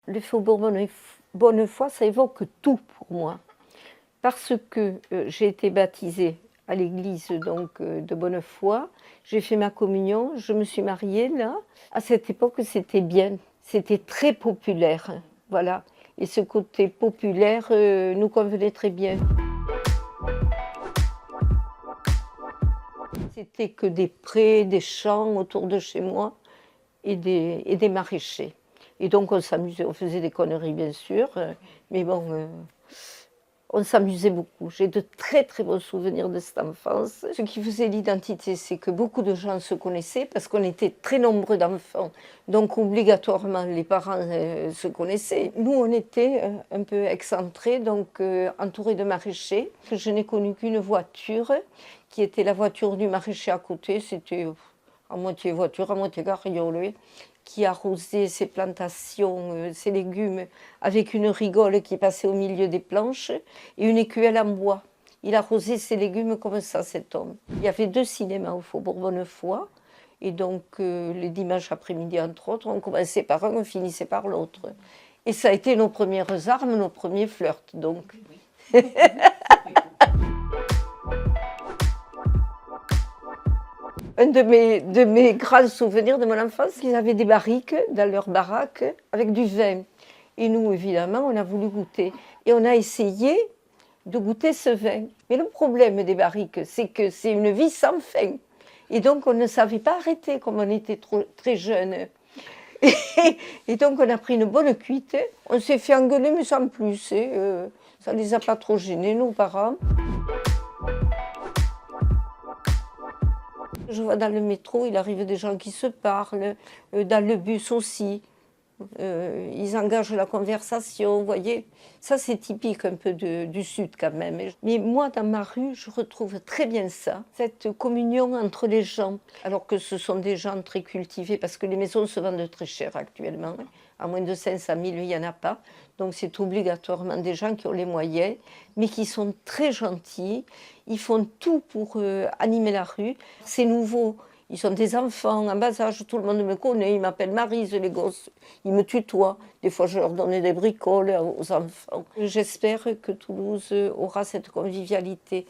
Le Faubourg Bonnefoy, ça évoque tout pour moi. Parce que j'ai été baptisée à l'église de Bonnefoy, j'ai fait ma communion, je me suis mariée là. À cette époque, c'était bien, c'était très populaire, voilà. Et ce côté populaire nous convenait très bien. C'était que des prés, des champs autour de chez moi et des maraîchers. Et donc on s'amusait, on faisait des conneries bien sûr, mais bon, on s'amusait beaucoup. J'ai de très très bons souvenirs de cette enfance. Ce qui faisait l'identité, c'est que beaucoup de gens se connaissaient parce qu'on était très nombreux d'enfants. Donc obligatoirement, les parents se connaissaient. Nous, on était un peu excentrés, donc entourés de maraîchers. Je n'ai connu qu'une voiture, qui était la voiture du maraîcher à côté. C'était à moitié voiture, à moitié carriole, qui arrosait ses plantations, ses légumes, avec une rigole qui passait au milieu des planches et une écuelle en bois. Il arrosait ses légumes comme ça, cet homme. Il y avait 2 cinémas au Faubourg Bonnefoy, et donc les dimanches après-midi, entre autres, on commençait par un, on finissait par l'autre. Et ça a été nos premières armes, nos premiers flirts, donc. Un de mes grands souvenirs de mon enfance, ils avaient des barriques dans leur baraque avec du vin. Et nous, évidemment, on a voulu goûter. Et on a essayé de goûter ce vin. Mais le problème des barriques, c'est que c'est une vie sans fin. Et donc, on ne savait pas arrêter comme on était très jeunes. Et donc, on a pris une bonne cuite. On s'est fait engueuler, mais sans plus. Ça ne les a pas trop gênés, nos parents. Je vois dans le métro, il arrive des gens qui se parlent, dans le bus aussi. Ils engagent la conversation, vous voyez. Ça, c'est typique un peu du Sud quand même. Mais moi, dans ma rue, je retrouve très bien ça, cette communion entre les gens. Alors que ce sont des gens très cultivés, parce que les maisons se vendent très cher actuellement. À moins de 500 000, il n'y en a pas. Donc c'est obligatoirement des gens qui ont les moyens, mais qui sont très gentils. Ils font tout pour animer la rue. C'est nouveau. Ils sont des enfants en bas âge, tout le monde me connaît, ils m'appellent Maryse, les gosses, ils me tutoient. Des fois, je leur donnais des bricoles aux enfants. J'espère que Toulouse aura cette convivialité.